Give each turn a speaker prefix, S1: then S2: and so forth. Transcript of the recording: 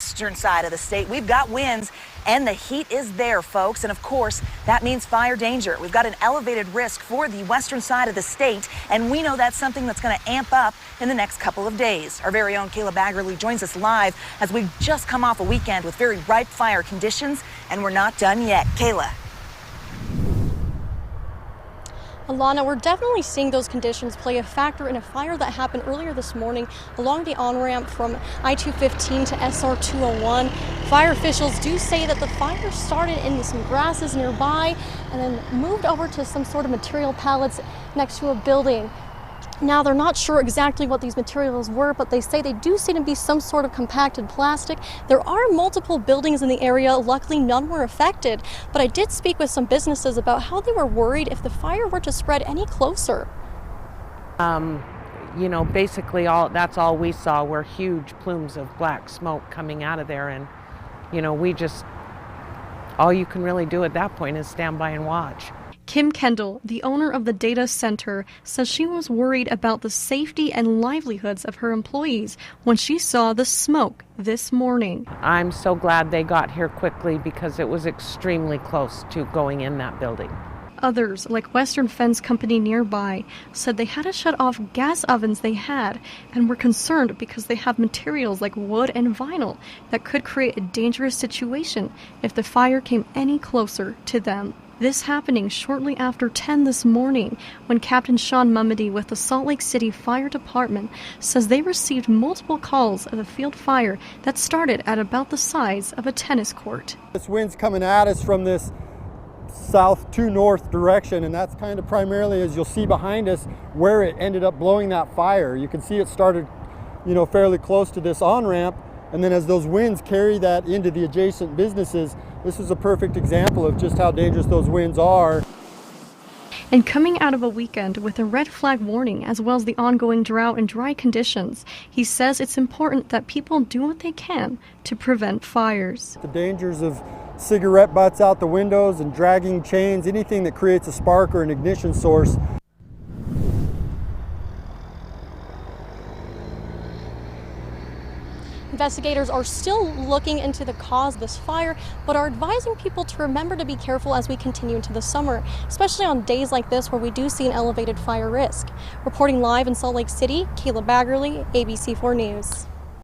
S1: Western side of the state, we've got winds and the heat is there, folks. And of course, that means fire danger. We've got an elevated risk for the western side of the state, and we know that's something that's going to amp up in the next couple of days. Our very own Kayla Baggerly joins us live as we've just come off a weekend with very ripe fire conditions, and we're not done yet. Kayla.
S2: Alana, we're definitely seeing those conditions play a factor in a fire that happened earlier this morning along the on-ramp from I-215 to SR-201. Fire officials do say that the fire started in some grasses nearby and then moved over to some sort of material pallets next to a building. Now, they're not sure exactly what these materials were, but they say they do seem to be some sort of compacted plastic. There are multiple buildings in the area. Luckily, none were affected, but I did speak with some businesses about how they were worried if the fire were to spread any closer.
S3: You know, basically that's all we saw were huge plumes of black smoke coming out of there, and you know, all you can really do at that point is stand by and watch.
S2: Kim Kendall, the owner of the data center, says she was worried about the safety and livelihoods of her employees when she saw the smoke this morning.
S3: I'm so glad they got here quickly because it was extremely close to going in that building.
S2: Others, like Western Fence Company nearby, said they had to shut off gas ovens they had and were concerned because they have materials like wood and vinyl that could create a dangerous situation if the fire came any closer to them. This happening shortly after 10 this morning when Captain Sean Mumedy with the Salt Lake City Fire Department says they received multiple calls of a field fire that started at about the size of a tennis court.
S4: This wind's coming at us from this south to north direction, and that's kind of primarily, as you'll see behind us, where it ended up blowing that fire. You can see it started, you know, fairly close to this on-ramp, and then as those winds carry that into the adjacent businesses, this is a perfect example of just how dangerous those winds are.
S2: And coming out of a weekend with a red flag warning as well as the ongoing drought and dry conditions, he says it's important that people do what they can to prevent fires.
S4: The dangers of cigarette butts out the windows and dragging chains, anything that creates a spark or an ignition source.
S2: Investigators are still looking into the cause of this fire, but are advising people to remember to be careful as we continue into the summer, especially on days like this where we do see an elevated fire risk. Reporting live in Salt Lake City, Kayla Baggerly, ABC4 News.